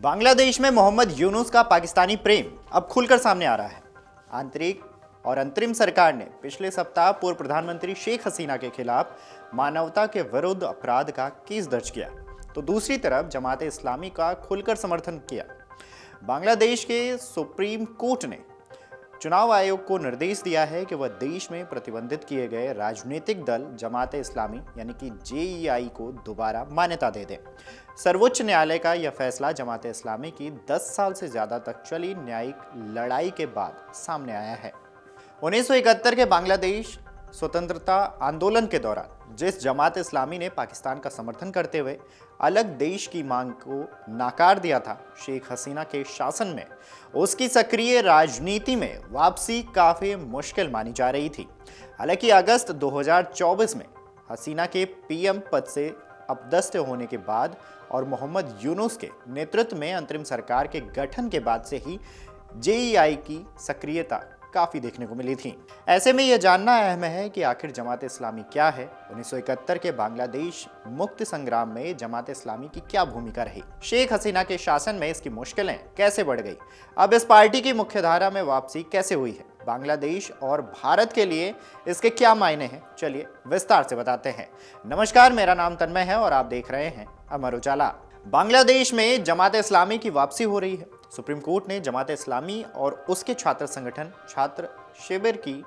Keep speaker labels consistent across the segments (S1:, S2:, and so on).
S1: बांग्लादेश में मोहम्मद यूनुस का पाकिस्तानी प्रेम अब खुलकर सामने आ रहा है। आंतरिक और अंतरिम सरकार ने पिछले सप्ताह पूर्व प्रधानमंत्री शेख हसीना के खिलाफ मानवता के विरुद्ध अपराध का केस दर्ज किया, तो दूसरी तरफ जमाते इस्लामी का खुलकर समर्थन किया। बांग्लादेश के सुप्रीम कोर्ट ने चुनाव आयोग को निर्देश दिया है कि वह देश में प्रतिबंधित किए गए राजनीतिक दल जमाते इस्लामी यानी कि जेईआई को दोबारा मान्यता दे दे। सर्वोच्च न्यायालय का यह फैसला जमाते इस्लामी की 10 साल से ज्यादा तक चली न्यायिक लड़ाई के बाद सामने आया है। 1971 के बांग्लादेश स्वतंत्रता आंदोलन के दौरान जिस जमात इस्लामी ने पाकिस्तान का समर्थन करते हुए अलग देश की मांग को नाकार दिया था, शेख हसीना के शासन में उसकी सक्रिय राजनीति में वापसी काफी मुश्किल मानी जा रही थी। हालांकि अगस्त 2024 में हसीना के पीएम पद से अपदस्थ होने के बाद और मोहम्मद यूनुस के नेतृत्व में अंतरिम सरकार के गठन के बाद से ही जेईआई की सक्रियता काफी देखने को मिली थी। ऐसे में यह जानना अहम है कि आखिर जमात इस्लामी क्या है। 1971 के बांग्लादेश मुक्ति संग्राम में जमात इस्लामी की क्या भूमिका रही, शेख हसीना के शासन में इसकी मुश्किलें कैसे बढ़ गई, अब इस पार्टी की मुख्यधारा में वापसी कैसे हुई है, बांग्लादेश और भारत के लिए इसके क्या मायने हैं, चलिए विस्तार से बताते हैं। नमस्कार, मेरा नाम तन्मय है और आप देख रहे हैं अमर उजाला। बांग्लादेश में जमात इस्लामी की वापसी हो रही है। सुप्रीम कोर्ट ने जमात इस्लामी और उसके छात्र संगठन छात्र शिविर की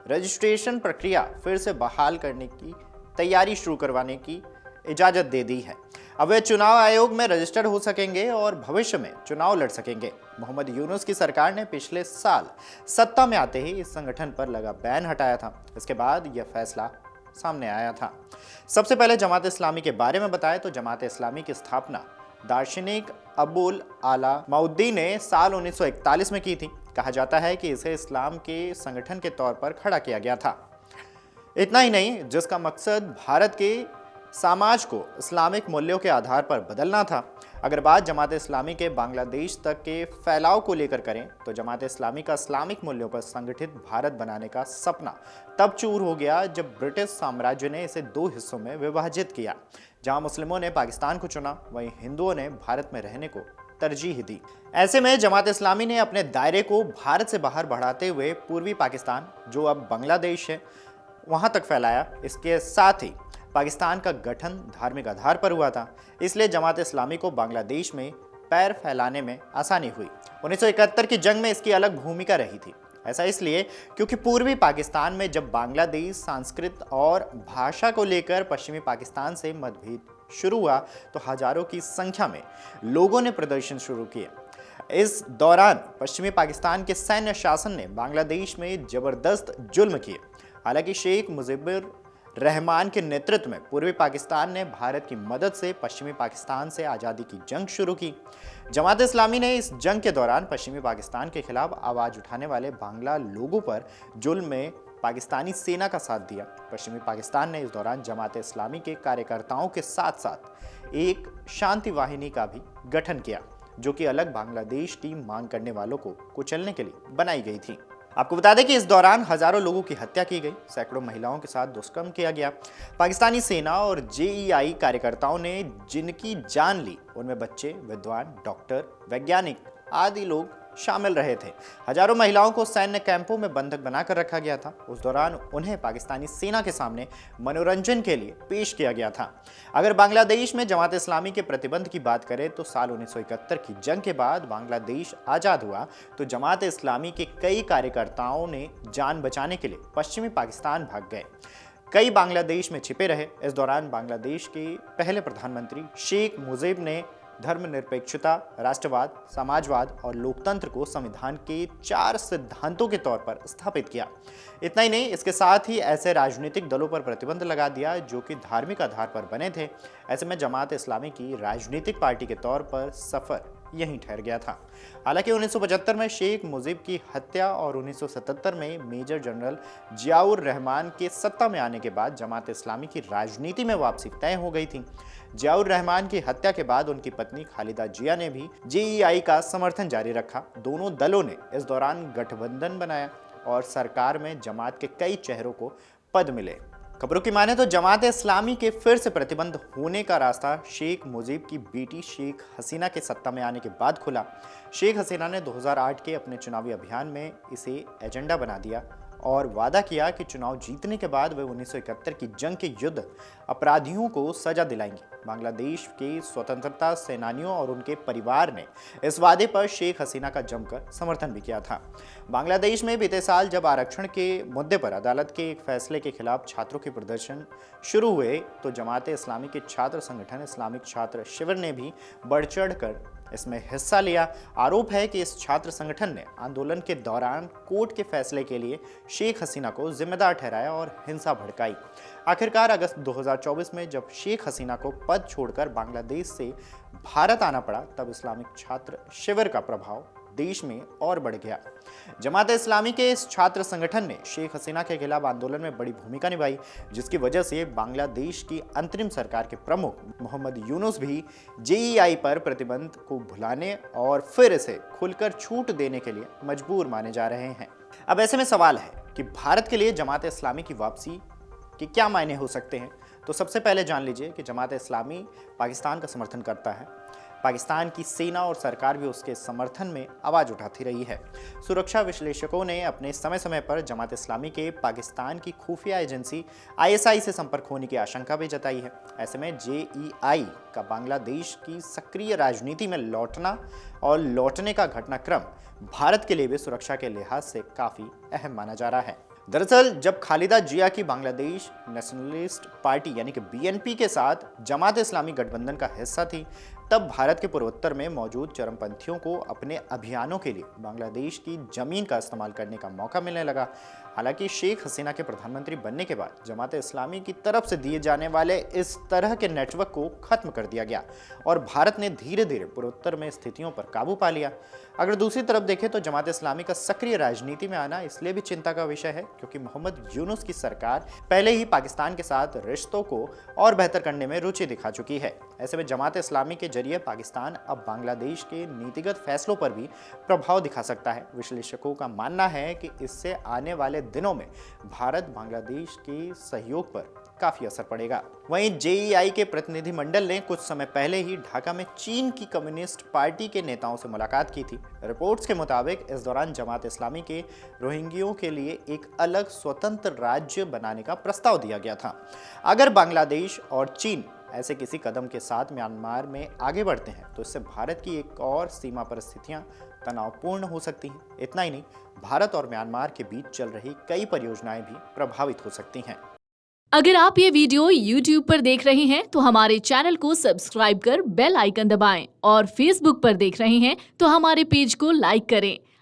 S1: रजिस्ट्रेशन प्रक्रिया फिर से बहाल करने की तैयारी शुरू करवाने की इजाजत दे दी है। अब वे चुनाव आयोग में रजिस्टर्ड हो सकेंगे और भविष्य में चुनाव लड़ सकेंगे। मोहम्मद यूनुस की सरकार ने पिछले साल सत्ता में आते ही इस संगठन पर लगा बैन हटाया था। इसके बाद यह फैसला सामने आया था। सबसे पहले जमात इस्लामी के बारे में बताएं तो जमात इस्लामी की स्थापना दार्शनिक अबुल आला मौद्दी ने साल 1941 में की थी। कहा जाता है कि इसे इस्लाम के संगठन के तौर पर खड़ा किया गया था। इतना ही नहीं, जिसका मकसद भारत के समाज को इस्लामिक मूल्यों के आधार पर बदलना था। अगर बात जमात इस्लामी के बांग्लादेश तक के फैलाव को लेकर करें तो जमात इस्लामी का इस्लामिक मूल्यों पर संगठित भारत बनाने का सपना तब चूर हो गया जब ब्रिटिश साम्राज्य ने इसे दो हिस्सों में विभाजित किया। जहां मुस्लिमों ने पाकिस्तान को चुना, वहीं हिंदुओं ने भारत में रहने को तरजीह दी। ऐसे में जमात इस्लामी ने अपने दायरे को भारत से बाहर बढ़ाते हुए पूर्वी पाकिस्तान, जो अब बांग्लादेश है, वहां तक फैलाया। इसके साथ ही पाकिस्तान का गठन धार्मिक आधार पर हुआ था, इसलिए जमात इस्लामी को बांग्लादेश में पैर फैलाने में आसानी हुई। 1971 की जंग में इसकी अलग भूमिका रही थी। ऐसा इसलिए क्योंकि पूर्वी पाकिस्तान में जब बांग्लादेश संस्कृत और भाषा को लेकर पश्चिमी पाकिस्तान से मतभेद शुरू हुआ तो हजारों की संख्या में लोगों ने प्रदर्शन शुरू किए। इस दौरान पश्चिमी पाकिस्तान के सैन्य शासन ने बांग्लादेश में जबरदस्त जुल्म किए। हालांकि शेख मुजीबुर रहमान के नेतृत्व में पूर्वी पाकिस्तान ने भारत की मदद से पश्चिमी पाकिस्तान से आज़ादी की जंग शुरू की। जमात इस्लामी ने इस जंग के दौरान पश्चिमी पाकिस्तान के खिलाफ आवाज़ उठाने वाले बांग्ला लोगों पर जुल्म में पाकिस्तानी सेना का साथ दिया। पश्चिमी पाकिस्तान ने इस दौरान जमात इस्लामी के कार्यकर्ताओं के साथ साथ एक शांति वाहिनी का भी गठन किया, जो कि अलग बांग्लादेश की मांग करने वालों को कुचलने के लिए बनाई गई थी। आपको बता दें कि इस दौरान हजारों लोगों की हत्या की गई, सैकड़ों महिलाओं के साथ दुष्कर्म किया गया। पाकिस्तानी सेना और जेईआई कार्यकर्ताओं ने जिनकी जान ली उनमें बच्चे, विद्वान, डॉक्टर, वैज्ञानिक आदि लोग शामिल रहे थे। हजारों महिलाओं को सैन्य कैंपों में बंधक बनाकर रखा गया था। उस दौरान उन्हें पाकिस्तानी सेना के सामने मनोरंजन के लिए पेश किया गया था। अगर बांग्लादेश में जमात इस्लामी के प्रतिबंध की बात करें तो साल 1971 की जंग के बाद बांग्लादेश आज़ाद हुआ तो जमात इस्लामी के कई कार्यकर्ताओं ने जान बचाने के लिए पश्चिमी पाकिस्तान भाग गए। कई बांग्लादेश में छिपे रहे। इस दौरान बांग्लादेश के पहले प्रधानमंत्री शेख मुजीब ने धर्मनिरपेक्षता, राष्ट्रवाद, समाजवाद और लोकतंत्र को संविधान के 4 सिद्धांतों के तौर पर स्थापित किया। इतना ही नहीं, इसके साथ ही ऐसे राजनीतिक दलों पर प्रतिबंध लगा दिया जो कि धार्मिक आधार पर बने थे। ऐसे में जमात इस्लामी की राजनीतिक पार्टी के तौर पर सफर यहीं ठहर गया था। हालांकि 1975 में शेख मुजीब की हत्या और 1977 में मेजर जनरल जियाउर रहमान के सत्ता में आने के बाद जमात इस्लामी की राजनीति में वापसी तय हो गई थी। जियाउर रहमान की हत्या के बाद उनकी पत्नी खालिदा जिया ने भी जेईआई का समर्थन जारी रखा। दोनों दलों ने इस दौरान गठबंधन बनाया और सरकार में जमात के कई चेहरों को पद मिले। खबरों की माने तो जमात इस्लामी के फिर से प्रतिबंध होने का रास्ता शेख मुजीब की बेटी शेख हसीना के सत्ता में आने के बाद खुला। शेख हसीना ने 2008 के अपने चुनावी अभियान में इसे एजेंडा बना दिया और वादा किया कि चुनाव जीतने के बाद वे 1971 की जंग के युद्ध अपराधियों को सजा दिलाएंगे। बांग्लादेश के स्वतंत्रता सेनानियों और उनके परिवार ने इस वादे पर शेख हसीना का जमकर समर्थन भी किया था। बांग्लादेश में बीते साल जब आरक्षण के मुद्दे पर अदालत के एक फैसले के खिलाफ छात्रों के प्रदर्शन शुरू हुए तो जमात इस्लामी के छात्र संगठन इस्लामिक छात्र शिविर ने भी बढ़ चढ़ कर इसमें हिस्सा लिया। आरोप है कि इस छात्र संगठन ने आंदोलन के दौरान कोर्ट के फैसले के लिए शेख हसीना को जिम्मेदार ठहराया और हिंसा भड़काई। आखिरकार अगस्त 2024 में जब शेख हसीना को पद छोड़कर बांग्लादेश से भारत आना पड़ा तब इस्लामिक छात्र शिविर का प्रभाव देश में और बढ़ गया। जमात इस्लामी के इस छात्र संगठन ने शेख हसीना के खिलाफ आंदोलन में बड़ी भूमिका निभाई, जिसकी वजह से बांग्लादेश की अंतरिम सरकार के प्रमुख मोहम्मद यूनुस भी जेईआई पर प्रतिबंध को भुलाने और फिर इसे खुलकर छूट देने के लिए मजबूर माने जा रहे हैं। अब ऐसे में सवाल है कि भारत के लिए जमात इस्लामी की वापसी के क्या मायने हो सकते हैं। तो सबसे पहले जान लीजिए कि जमात इस्लामी पाकिस्तान का समर्थन करता है। पाकिस्तान की सेना और सरकार भी उसके समर्थन में आवाज उठाती रही है। सुरक्षा विश्लेषकों ने अपने समय समय पर जमात इस्लामी के पाकिस्तान की खुफिया एजेंसी आईएसआई से संपर्क होने की आशंका भी जताई है। ऐसे में जेईआई का बांग्लादेश की सक्रिय राजनीति में लौटना और लौटने का घटनाक्रम भारत के लिए भी सुरक्षा के लिहाज से काफी अहम माना जा रहा है। दरअसल जब खालिदा जिया की बांग्लादेश नेशनलिस्ट पार्टी यानी कि बीएनपी के साथ जमात इस्लामी गठबंधन का हिस्सा थी तब भारत के पूर्वोत्तर में मौजूद चरमपंथियों को अपने अभियानों के लिए बांग्लादेश की जमीन का इस्तेमाल करने का मौका मिलने लगा। हालांकि शेख हसीना के प्रधानमंत्री बनने के बाद जमात इस्लामी की तरफ से दिए जाने वाले इस तरह के नेटवर्क को खत्म कर दिया गया और भारत ने धीरे धीरे पूर्वोत्तर में स्थितियों पर काबू पा लिया। अगर दूसरी तरफ देखें तो जमात इस्लामी का सक्रिय राजनीति में आना इसलिए भी चिंता का विषय है क्योंकि मोहम्मद यूनुस की सरकार पहले ही पाकिस्तान के साथ रिश्तों को और बेहतर करने में रुचि दिखा चुकी है। ऐसे में जमात इस्लामी के जरिए पाकिस्तान अब बांग्लादेश के नीतिगत फैसलों पर भी प्रभाव दिखा सकता है। विश्लेषकों का मानना है कि इससे आने वाले दिनों में भारत बांग्लादेश के सहयोग पर काफी असर पड़ेगा। वहीं जेईआई के प्रतिनिधिमंडल ने कुछ समय पहले ही ढाका में चीन की कम्युनिस्ट पार्टी के नेताओं से मुलाकात की थी। रिपोर्ट्स के मुताबिक इस दौरान जमात इस्लामी के रोहिंग्यों के लिए एक अलग स्वतंत्र राज्य बनाने का प्रस्ताव दिया गया था। अगर बांग्लादेश और चीन ऐसे किसी कदम के साथ म्यांमार में आगे बढ़ते हैं तो इससे भारत की एक और सीमा पर स्थितियां तनावपूर्ण हो सकती हैं। इतना ही नहीं, भारत और म्यांमार के बीच चल रही कई परियोजनाएं भी प्रभावित हो सकती हैं।
S2: अगर आप ये वीडियो YouTube पर देख रहे हैं तो हमारे चैनल को सब्सक्राइब कर बेल आइकन दबाएं और Facebook पर देख रहे हैं तो हमारे पेज को लाइक करें।